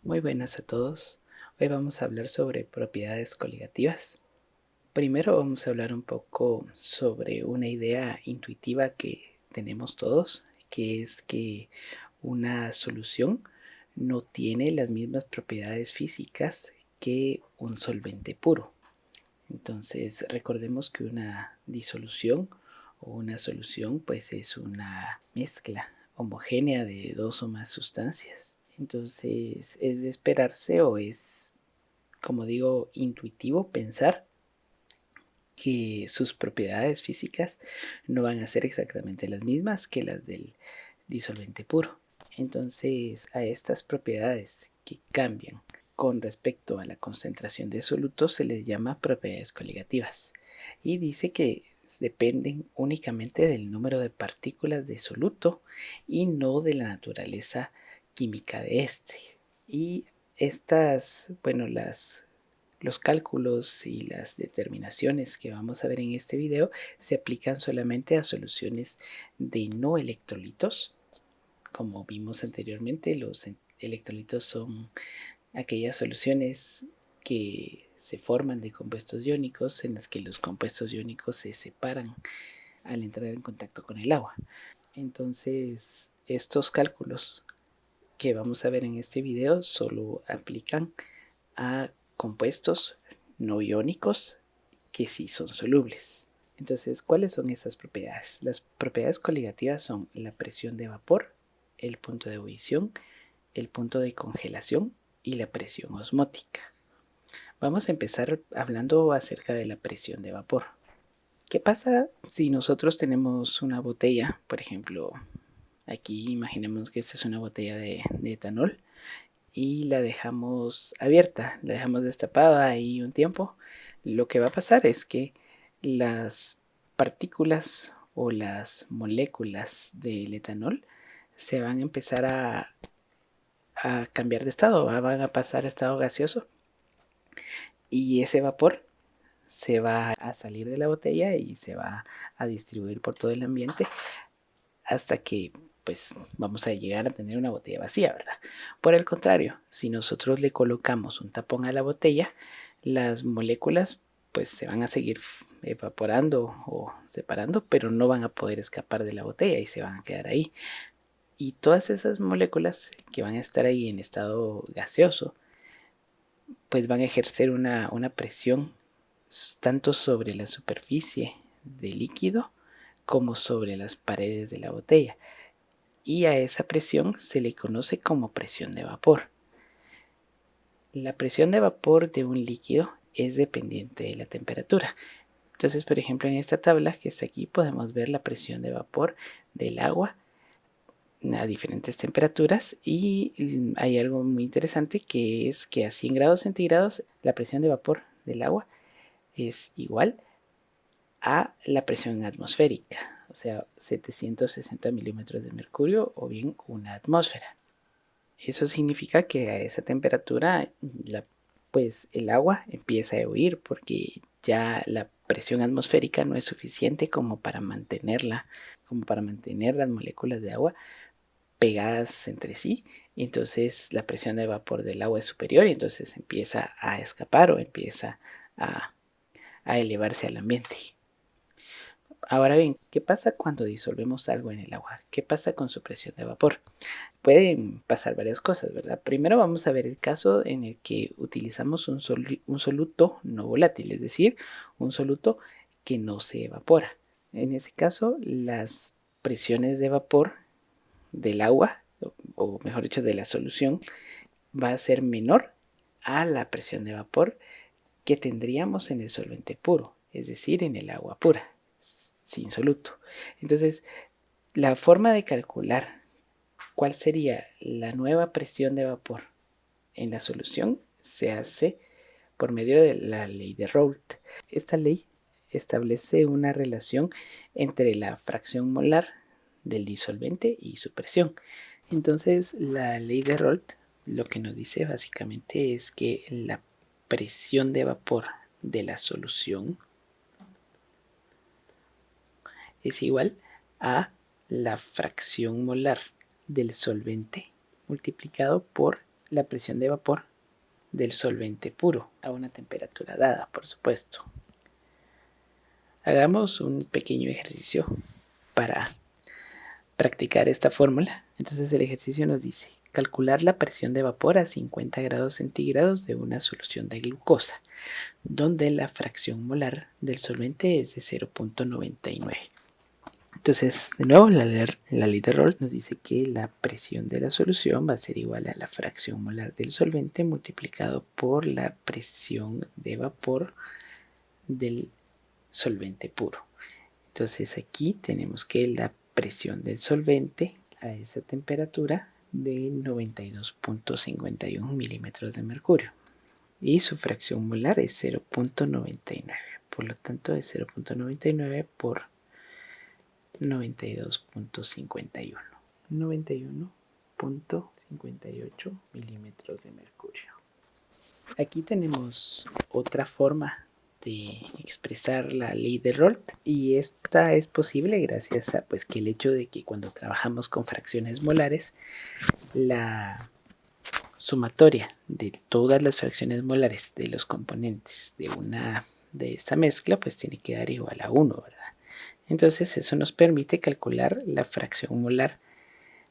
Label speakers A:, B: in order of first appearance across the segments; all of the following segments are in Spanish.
A: Muy buenas a todos. Hoy vamos a hablar sobre propiedades coligativas. Primero vamos a hablar un poco sobre una idea intuitiva que tenemos todos, que es que una solución no tiene las mismas propiedades físicas que un solvente puro. Entonces recordemos que una disolución o una solución pues es una mezcla homogénea de dos o más sustancias. Entonces es de esperarse o es, como digo, intuitivo pensar que sus propiedades físicas no van a ser exactamente las mismas que las del disolvente puro. Entonces a estas propiedades que cambian con respecto a la concentración de solutos se les llama propiedades coligativas y dice que dependen únicamente del número de partículas de soluto y no de la naturaleza química de este. Y estas, bueno, los cálculos y las determinaciones que vamos a ver en este video se aplican solamente a soluciones de no electrolitos. Como vimos anteriormente, los electrolitos son aquellas soluciones que se forman de compuestos iónicos en las que los compuestos iónicos se separan al entrar en contacto con el agua. Entonces, estos cálculos que vamos a ver en este video solo aplican a compuestos no iónicos que sí son solubles. Entonces, ¿cuáles son esas propiedades? Las propiedades coligativas son la presión de vapor, el punto de ebullición, el punto de congelación y la presión osmótica. Vamos a empezar hablando acerca de la presión de vapor. ¿Qué pasa si nosotros tenemos una botella, por ejemplo, aquí imaginemos que esta es una botella de etanol y la dejamos abierta, la dejamos destapada ahí un tiempo? Lo que va a pasar es que las partículas o las moléculas del etanol se van a empezar a cambiar de estado, van a pasar a estado gaseoso y ese vapor se va a salir de la botella y se va a distribuir por todo el ambiente hasta que pues vamos a llegar a tener una botella vacía, ¿verdad? Por el contrario, si nosotros le colocamos un tapón a la botella, las moléculas pues se van a seguir evaporando o separando, pero no van a poder escapar de la botella y se van a quedar ahí. Y todas esas moléculas que van a estar ahí en estado gaseoso, pues van a ejercer una presión tanto sobre la superficie del líquido como sobre las paredes de la botella. Y a esa presión se le conoce como presión de vapor. La presión de vapor de un líquido es dependiente de la temperatura. Entonces, por ejemplo, en esta tabla que está aquí podemos ver la presión de vapor del agua a diferentes temperaturas y hay algo muy interesante que es que a 100 grados centígrados la presión de vapor del agua es igual a la presión atmosférica, o sea, 760 milímetros de mercurio o bien una atmósfera. Eso significa que a esa temperatura pues el agua empieza a huir porque ya la presión atmosférica no es suficiente como para mantener las moléculas de agua pegadas entre sí, y entonces la presión de vapor del agua es superior y entonces empieza a escapar o empieza a, a elevarse al ambiente. Ahora bien, ¿qué pasa cuando disolvemos algo en el agua? ¿Qué pasa con su presión de vapor? Pueden pasar varias cosas, ¿verdad? Primero vamos a ver el caso en el que utilizamos un soluto no volátil, es decir, un soluto que no se evapora. En ese caso, las presiones de vapor del agua, o mejor dicho, de la solución, va a ser menor a la presión de vapor que tendríamos en el solvente puro, es decir, en el agua pura, sin soluto. Entonces, la forma de calcular cuál sería la nueva presión de vapor en la solución se hace por medio de la ley de Raoult. Esta ley establece una relación entre la fracción molar del disolvente y su presión. Entonces, la ley de Raoult lo que nos dice básicamente es que la presión de vapor de la solución es igual a la fracción molar del solvente multiplicado por la presión de vapor del solvente puro a una temperatura dada, por supuesto. Hagamos un pequeño ejercicio para practicar esta fórmula. Entonces el ejercicio nos dice calcular la presión de vapor a 50 grados centígrados de una solución de glucosa, donde la fracción molar del solvente es de 0.99. Entonces, de nuevo, la ley de Raoult nos dice que la presión de la solución va a ser igual a la fracción molar del solvente multiplicado por la presión de vapor del solvente puro. Entonces aquí tenemos que la presión del solvente a esa temperatura de 92.51 milímetros de mercurio y su fracción molar es 0.99. Por lo tanto es 0.99 por 92.51. 91.58 milímetros de mercurio. Aquí tenemos otra forma de expresar la ley de Raoult y esta es posible gracias a que el hecho de que cuando trabajamos con fracciones molares la sumatoria de todas las fracciones molares de los componentes de esta mezcla tiene que dar igual a 1, ¿verdad? Entonces eso nos permite calcular la fracción molar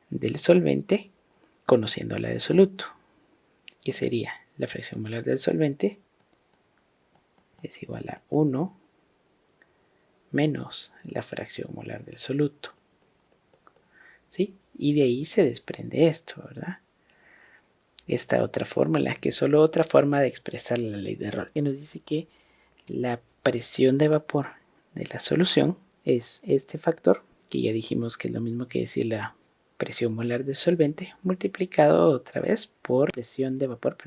A: del solvente conociendo la de soluto, que sería la fracción molar del solvente es igual a 1 menos la fracción molar del soluto. ¿Sí? Y de ahí se desprende esto, ¿verdad? Esta otra fórmula, que es solo otra forma de expresar la ley de Raoult, que nos dice que la presión de vapor de la solución es este factor, que ya dijimos que es lo mismo que decir la presión molar del solvente, multiplicado otra vez por presión de vapor,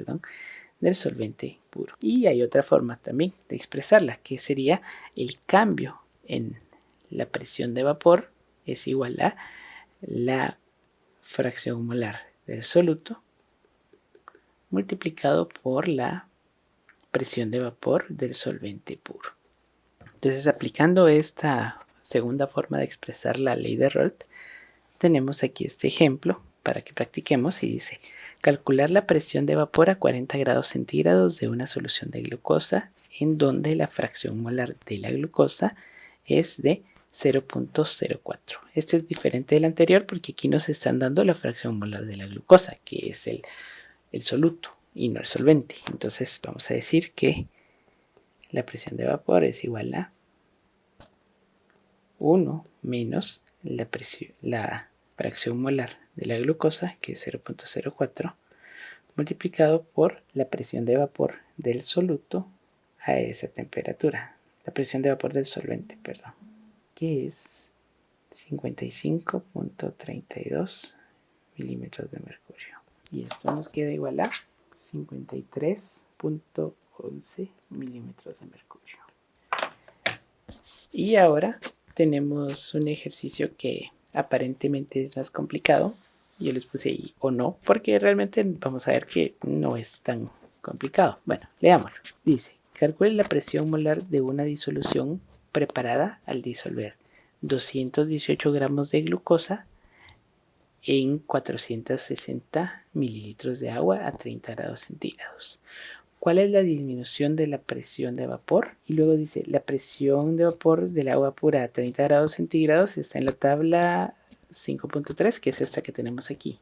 A: del solvente puro. Y hay otra forma también de expresarla, que sería el cambio en la presión de vapor es igual a la fracción molar del soluto multiplicado por la presión de vapor del solvente puro. Entonces, aplicando esta segunda forma de expresar la ley de Raoult, tenemos aquí este ejemplo para que practiquemos y dice calcular la presión de vapor a 40 grados centígrados de una solución de glucosa en donde la fracción molar de la glucosa es de 0.04. Este es diferente del anterior porque aquí nos están dando la fracción molar de la glucosa, que es el soluto y no el solvente. Entonces vamos a decir que la presión de vapor es igual a 1 menos la fracción molar de la glucosa, que es 0.04, multiplicado por la presión de vapor del soluto a esa temperatura. La presión de vapor del solvente, que es 55.32 milímetros de mercurio. Y esto nos queda igual a 53.11 milímetros de mercurio. Y ahora tenemos un ejercicio que aparentemente es más complicado. Yo les puse ahí o no, porque realmente vamos a ver que no es tan complicado. Bueno, leámoslo. Dice, calcule la presión molar de una disolución preparada al disolver 218 gramos de glucosa en 460 mililitros de agua a 30 grados centígrados. ¿Cuál es la disminución de la presión de vapor? Y luego dice, la presión de vapor del agua pura a 30 grados centígrados está en la tabla 5.3, que es esta que tenemos aquí.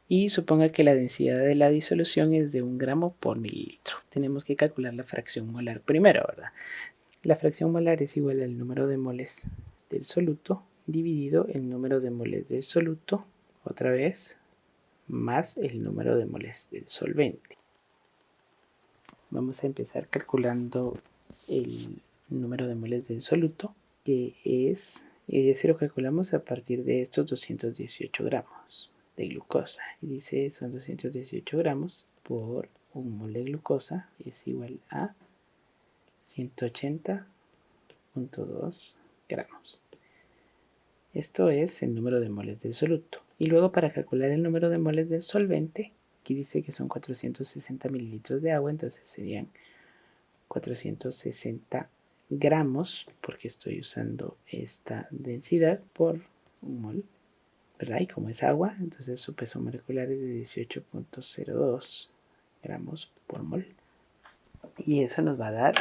A: Y suponga que la densidad de la disolución es de 1 gramo por mililitro. Tenemos que calcular la fracción molar primero, ¿verdad? La fracción molar es igual al número de moles del soluto dividido el número de moles del soluto, otra vez, más el número de moles del solvente. Vamos a empezar calculando el número de moles del soluto, que es, si lo calculamos a partir de estos 218 gramos de glucosa. Y dice, son 218 gramos por 1 mol de glucosa, es igual a 180.2 gramos. Esto es el número de moles del soluto. Y luego para calcular el número de moles del solvente, aquí dice que son 460 mililitros de agua, entonces serían 460 gramos, porque estoy usando esta densidad por 1 mol. ¿verdad? Y como es agua, entonces su peso molecular es de 18.02 gramos por mol. Y eso nos va a dar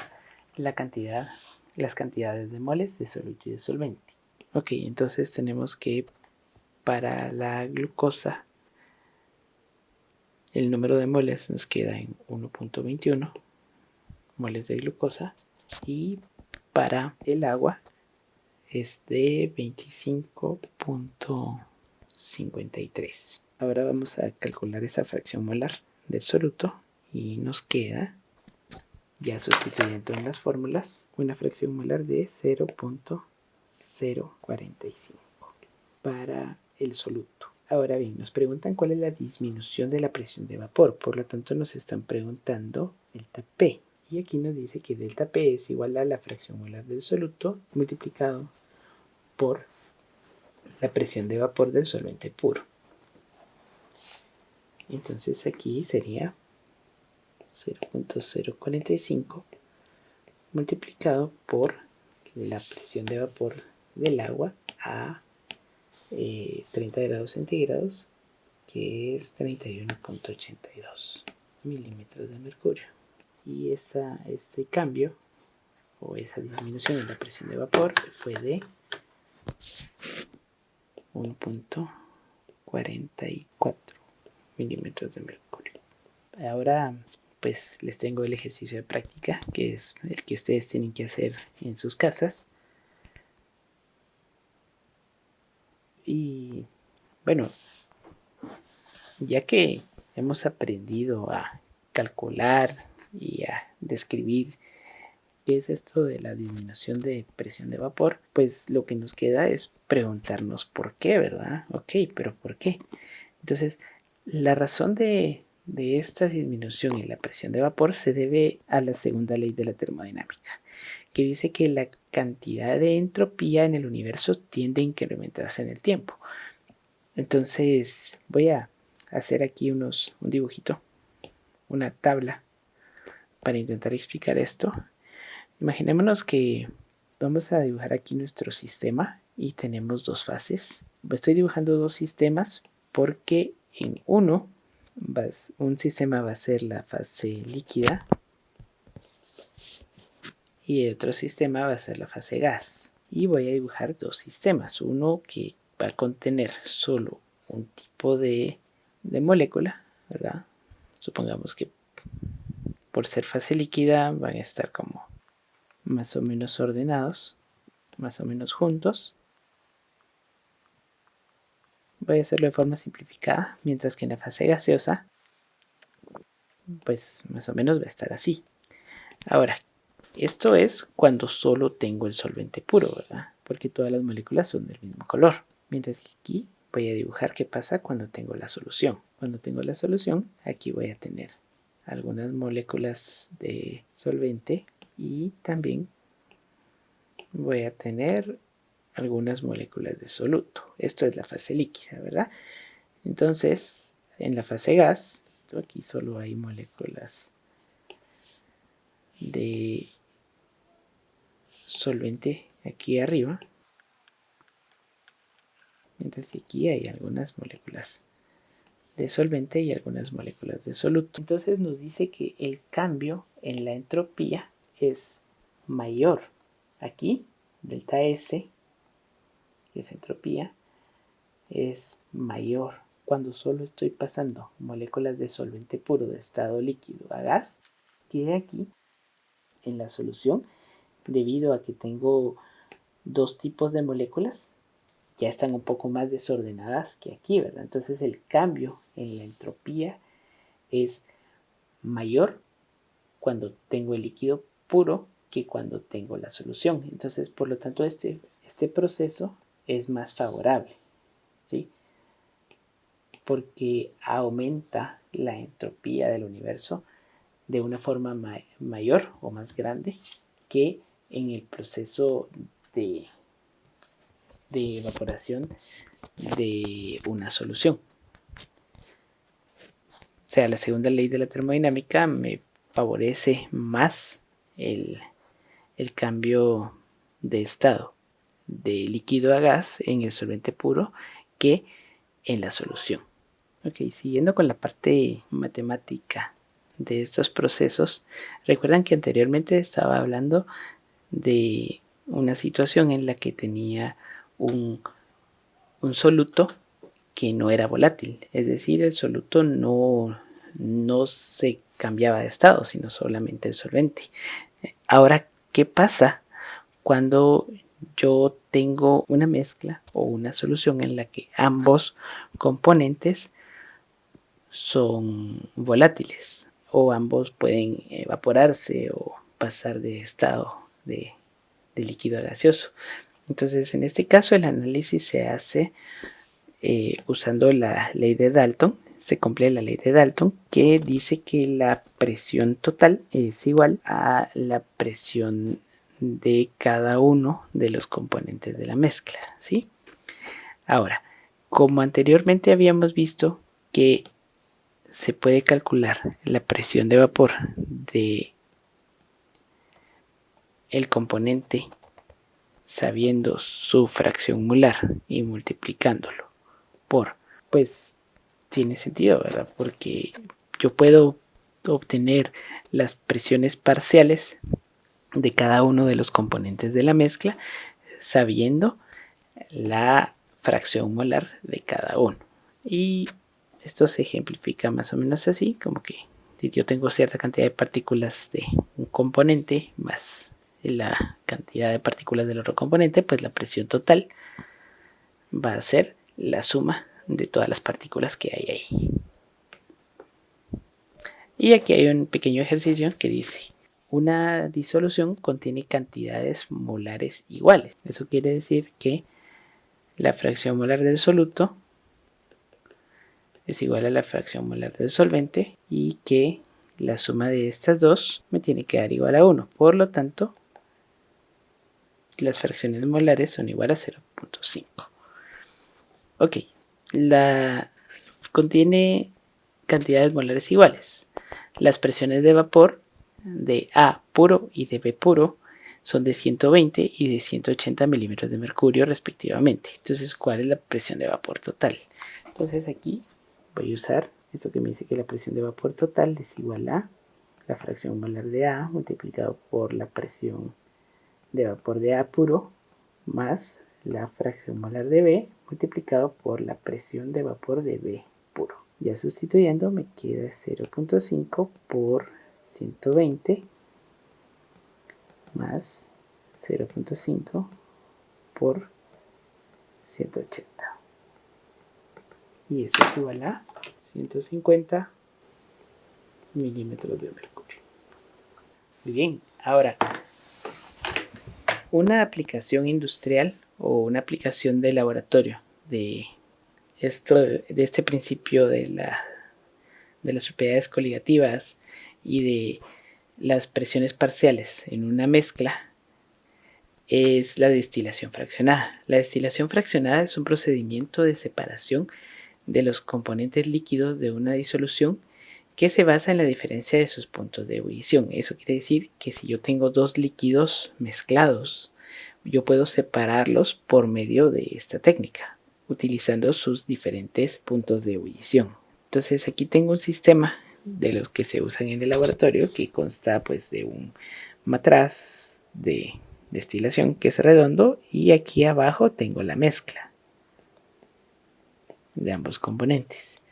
A: las cantidades de moles de soluto y de solvente. Ok, entonces tenemos que para la glucosa el número de moles nos queda en 1.21 moles de glucosa y para el agua es de 25.53. Ahora vamos a calcular esa fracción molar del soluto y nos queda, ya sustituyendo en las fórmulas, una fracción molar de 0.045 para el soluto. Ahora bien, nos preguntan cuál es la disminución de la presión de vapor, por lo tanto nos están preguntando delta P. Y aquí nos dice que delta P es igual a la fracción molar del soluto multiplicado por la presión de vapor del solvente puro. Entonces aquí sería 0.045 multiplicado por la presión de vapor del agua a 30 grados centígrados, que es 31.82 milímetros de mercurio. Y este cambio o esa disminución en la presión de vapor fue de 1.44 milímetros de mercurio. Ahora pues les tengo el ejercicio de práctica, que es el que ustedes tienen que hacer en sus casas. Y bueno, ya que hemos aprendido a calcular y a describir qué es esto de la disminución de presión de vapor, pues lo que nos queda es preguntarnos por qué, ¿verdad? Ok, pero ¿por qué? Entonces, la razón de esta disminución en la presión de vapor se debe a la segunda ley de la termodinámica, que dice que la cantidad de entropía en el universo tiende a incrementarse en el tiempo. Entonces, voy a hacer aquí un dibujito, una tabla, para intentar explicar esto. Imaginémonos que vamos a dibujar aquí nuestro sistema y tenemos dos fases. Estoy dibujando dos sistemas porque en un sistema va a ser la fase líquida y el otro sistema va a ser la fase gas. Y voy a dibujar dos sistemas, uno que va a contener solo un tipo de molécula, ¿verdad? Supongamos que por ser fase líquida van a estar como más o menos ordenados, más o menos juntos. Voy a hacerlo de forma simplificada, mientras que en la fase gaseosa, pues más o menos va a estar así. Ahora, esto es cuando solo tengo el solvente puro, ¿verdad? Porque todas las moléculas son del mismo color. Mientras que aquí voy a dibujar qué pasa cuando tengo la solución. Cuando tengo la solución, aquí voy a tener algunas moléculas de solvente y también voy a tener algunas moléculas de soluto. Esto es la fase líquida, ¿verdad? Entonces, en la fase gas, aquí solo hay moléculas de solvente aquí arriba, mientras que aquí hay algunas moléculas de solvente y algunas moléculas de soluto. Entonces nos dice que el cambio en la entropía es mayor. Aquí, delta S, que es entropía, es mayor cuando solo estoy pasando moléculas de solvente puro de estado líquido a gas, que aquí en la solución, debido a que tengo dos tipos de moléculas, ya están un poco más desordenadas que aquí, ¿verdad? Entonces el cambio en la entropía es mayor cuando tengo el líquido puro que cuando tengo la solución. Entonces, por lo tanto, este proceso es más favorable, ¿sí? Porque aumenta la entropía del universo de una forma mayor o más grande que en el proceso de evaporación de una solución. O sea, la segunda ley de la termodinámica me favorece más el cambio de estado de líquido a gas en el solvente puro que en la solución. Ok, siguiendo con la parte matemática de estos procesos, recuerdan que anteriormente estaba hablando de una situación en la que tenía un soluto que no era volátil, es decir, el soluto no se cambiaba de estado, sino solamente el solvente. Ahora, ¿qué pasa cuando yo tengo una mezcla o una solución en la que ambos componentes son volátiles o ambos pueden evaporarse o pasar de estado de líquido a gaseoso? Entonces, en este caso, el análisis se hace usando la ley de Dalton. Se cumple la ley de Dalton, que dice que la presión total es igual a la presión de cada uno de los componentes de la mezcla, ¿sí? Ahora, como anteriormente habíamos visto que se puede calcular la presión de vapor de el componente sabiendo su fracción molar y multiplicándolo por, pues tiene sentido, ¿verdad? Porque yo puedo obtener las presiones parciales de cada uno de los componentes de la mezcla sabiendo la fracción molar de cada uno. Y esto se ejemplifica más o menos así, como que si yo tengo cierta cantidad de partículas de un componente más la cantidad de partículas del otro componente, pues la presión total va a ser la suma de todas las partículas que hay ahí. Y aquí hay un pequeño ejercicio que dice: una disolución contiene cantidades molares iguales. Eso quiere decir que la fracción molar del soluto es igual a la fracción molar del solvente y que la suma de estas dos me tiene que dar igual a 1. Por lo tanto, las fracciones molares son igual a 0.5. Ok, contiene cantidades molares iguales. Las presiones de vapor de A puro y de B puro son de 120 y de 180 milímetros de mercurio respectivamente. Entonces, ¿cuál es la presión de vapor total? Entonces aquí voy a usar esto que me dice que la presión de vapor total es igual a la fracción molar de A multiplicado por la presión de vapor de A puro más la fracción molar de B multiplicado por la presión de vapor de B puro. Ya sustituyendo me queda 0.5 por 120 más 0.5 por 180. Y eso es igual a 150 milímetros de mercurio. Muy bien, ahora, una aplicación industrial o una aplicación de laboratorio de este principio de las propiedades coligativas y de las presiones parciales en una mezcla es la destilación fraccionada. La destilación fraccionada es un procedimiento de separación de los componentes líquidos de una disolución que se basa en la diferencia de sus puntos de ebullición. Eso quiere decir que si yo tengo dos líquidos mezclados, yo puedo separarlos por medio de esta técnica, utilizando sus diferentes puntos de ebullición. Entonces aquí tengo un sistema de los que se usan en el laboratorio que consta pues de un matraz de destilación que es redondo y aquí abajo tengo la mezcla de ambos componentes.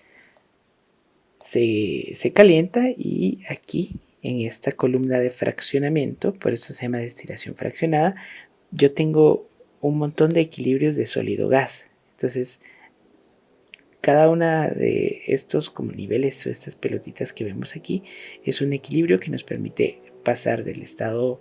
A: Se calienta y aquí en esta columna de fraccionamiento, por eso se llama destilación fraccionada, yo tengo un montón de equilibrios de sólido-gas. Entonces, cada una de estos como niveles o estas pelotitas que vemos aquí es un equilibrio que nos permite pasar del estado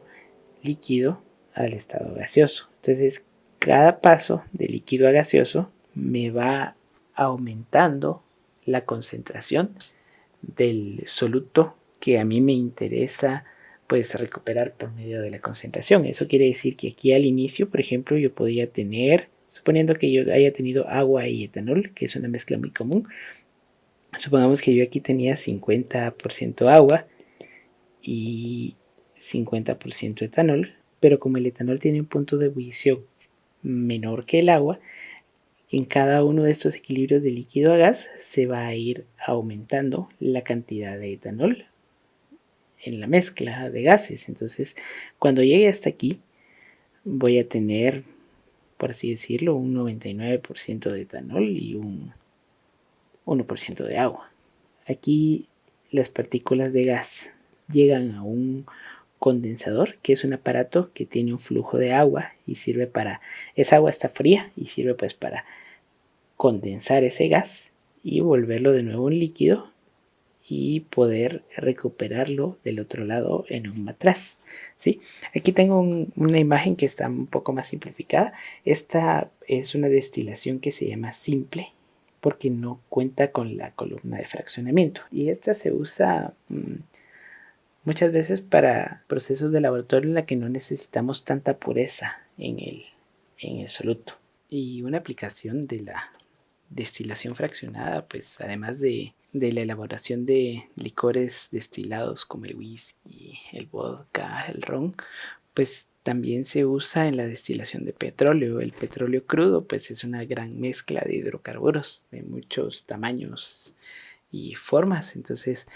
A: líquido al estado gaseoso. Entonces, cada paso de líquido a gaseoso me va aumentando la concentración del soluto que a mí me interesa pues recuperar por medio de la concentración. Eso quiere decir que aquí al inicio, por ejemplo, yo podía tener, suponiendo que yo haya tenido agua y etanol, que es una mezcla muy común, supongamos que yo aquí tenía 50% agua y 50% etanol, pero como el etanol tiene un punto de ebullición menor que el agua, En cada uno de estos equilibrios de líquido a gas se va a ir aumentando la cantidad de etanol en la mezcla de gases. Entonces, cuando llegue hasta aquí, voy a tener, por así decirlo, un 99% de etanol y un 1% de agua. Aquí las partículas de gas llegan a un condensador, que es un aparato que tiene un flujo de agua y sirve para, esa agua está fría y sirve pues para condensar ese gas y volverlo de nuevo un líquido y poder recuperarlo del otro lado en un matraz, ¿sí? Aquí tengo una imagen que está un poco más simplificada. Esta es una destilación que se llama simple porque no cuenta con la columna de fraccionamiento, y esta se usa muchas veces para procesos de laboratorio en la que no necesitamos tanta pureza en el soluto. Y una aplicación de la destilación fraccionada, pues además de la elaboración de licores destilados como el whisky, el vodka, el ron, pues también se usa en la destilación de petróleo. El petróleo crudo pues es una gran mezcla de hidrocarburos de muchos tamaños y formas. Entonces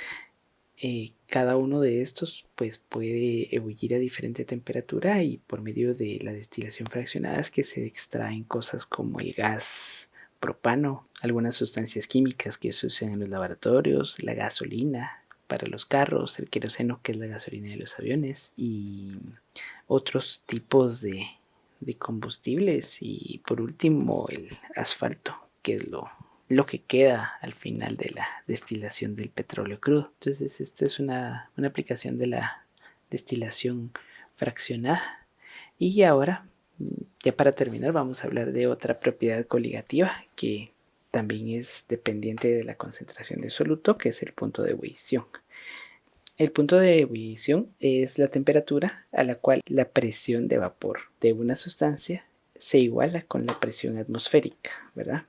A: cada uno de estos pues puede ebullir a diferente temperatura, y por medio de la destilación fraccionada es que se extraen cosas como el gas propano, algunas sustancias químicas que se usan en los laboratorios, la gasolina para los carros, el queroseno, que es la gasolina de los aviones, y otros tipos de combustibles, y por último el asfalto, que es lo que queda al final de la destilación del petróleo crudo. Entonces esta es una aplicación de la destilación fraccionada. Y ahora, ya para terminar, vamos a hablar de otra propiedad coligativa que también es dependiente de la concentración de soluto, que es el punto de ebullición. El punto de ebullición es la temperatura a la cual la presión de vapor de una sustancia se iguala con la presión atmosférica, ¿verdad?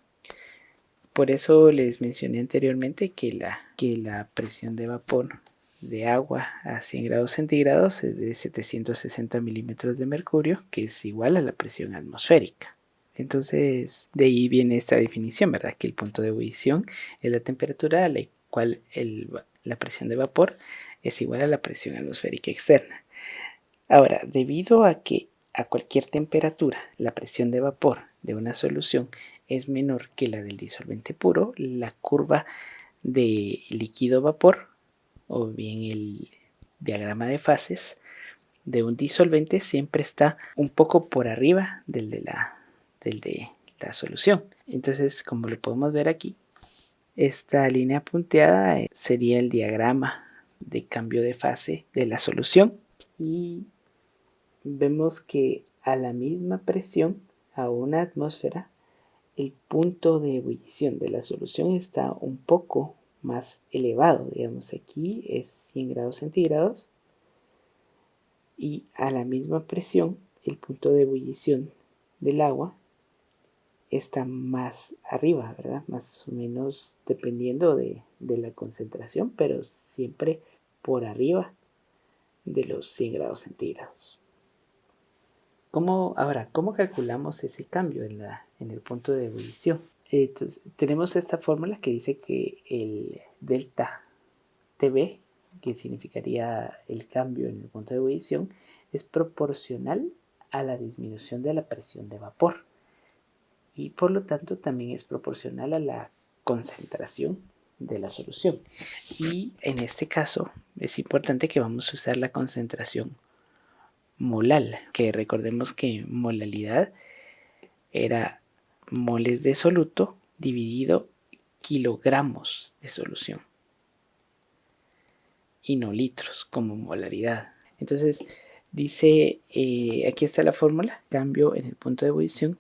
A: Por eso les mencioné anteriormente que la presión de vapor de agua a 100 grados centígrados es de 760 milímetros de mercurio, que es igual a la presión atmosférica. Entonces, de ahí viene esta definición, ¿verdad? Que el punto de ebullición es la temperatura a la cual la presión de vapor es igual a la presión atmosférica externa. Ahora, debido a que a cualquier temperatura la presión de vapor de una solución es menor que la del disolvente puro, la curva de líquido-vapor, o bien el diagrama de fases de un disolvente, siempre está un poco por arriba del de la solución. Entonces, como lo podemos ver aquí, esta línea punteada sería el diagrama de cambio de fase de la solución, y vemos que a la misma presión, a una atmósfera, el punto de ebullición de la solución está un poco más elevado. Digamos, aquí es 100 grados centígrados, y a la misma presión el punto de ebullición del agua está más arriba, ¿verdad? Más o menos dependiendo de la concentración, pero siempre por arriba de los 100 grados centígrados. ¿Cómo calculamos ese cambio en el punto de ebullición? Entonces, tenemos esta fórmula que dice que el delta TB, que significaría el cambio en el punto de ebullición, es proporcional a la disminución de la presión de vapor, y por lo tanto también es proporcional a la concentración de la solución. Y en este caso es importante que vamos a usar la concentración molal, que recordemos que molalidad era moles de soluto dividido kilogramos de solución, y no litros como molaridad. Entonces dice, aquí está la fórmula: cambio en el punto de ebullición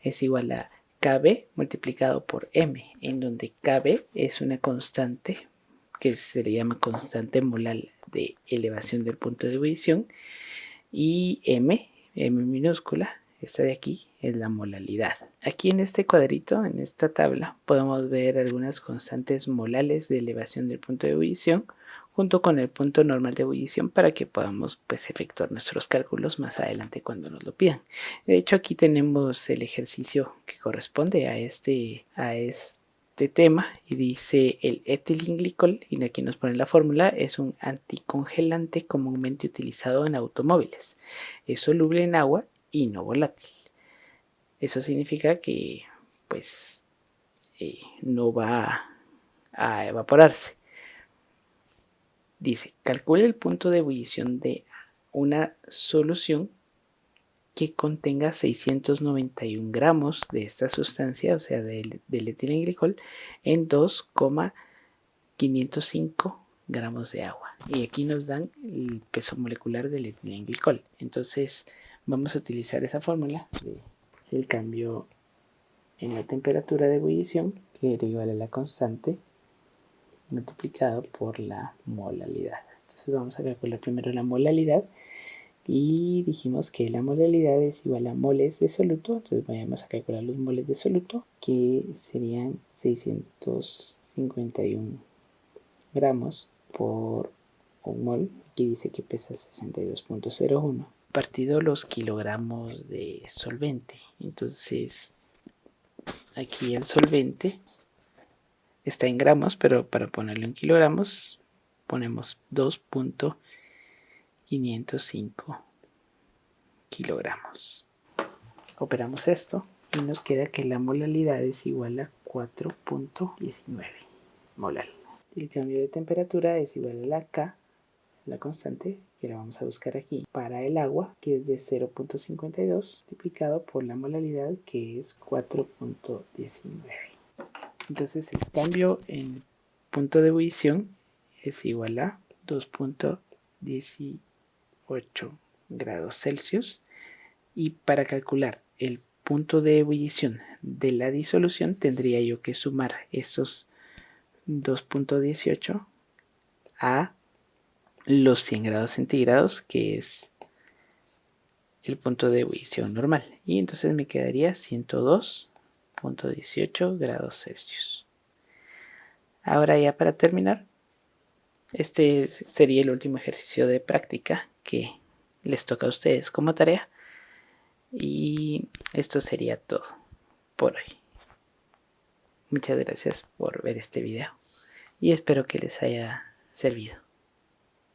A: es igual a Kb multiplicado por M, en donde Kb es una constante que se le llama constante molal de elevación del punto de ebullición, y M minúscula, esta de aquí, es la molalidad. Aquí en este cuadrito, en esta tabla, podemos ver algunas constantes molales de elevación del punto de ebullición, junto con el punto normal de ebullición para que podamos pues efectuar nuestros cálculos más adelante cuando nos lo pidan. De hecho, aquí tenemos el ejercicio que corresponde a este tema y dice el etilenglicol, y aquí nos pone la fórmula, es un anticongelante comúnmente utilizado en automóviles. Es soluble en agua y no volátil. Eso significa que pues no va a evaporarse. Dice, calcule el punto de ebullición de una solución que contenga 691 gramos de esta sustancia, o sea, del etilenglicol, en 2,505 gramos de agua. Y aquí nos dan el peso molecular del etilenglicol. Entonces, vamos a utilizar esa fórmula del cambio en la temperatura de ebullición, que era igual a la constante multiplicado por la molalidad. Entonces vamos a calcular primero la molalidad y dijimos que la molalidad es igual a moles de soluto. Entonces vamos a calcular los moles de soluto, que serían 651 gramos por un mol. Aquí dice que pesa 62,01 partido los kilogramos de solvente. Entonces aquí el solvente está en gramos, pero para ponerlo en kilogramos ponemos 2,505 kilogramos. Operamos esto y nos queda que la molalidad es igual a 4,19 molar. El cambio de temperatura es igual a la K, la constante, que la vamos a buscar aquí, para el agua, que es de 0,52, multiplicado por la molalidad, que es 4,19. Entonces el cambio en punto de ebullición es igual a 2,18 grados Celsius. Y para calcular el punto de ebullición de la disolución tendría yo que sumar esos 2,18 a los 100 grados centígrados, que es el punto de ebullición normal. Y entonces me quedaría 102,18 grados Celsius. Ahora ya para terminar, este sería el último ejercicio de práctica que les toca a ustedes como tarea. Y esto sería todo por hoy. Muchas gracias por ver este video y espero que les haya servido.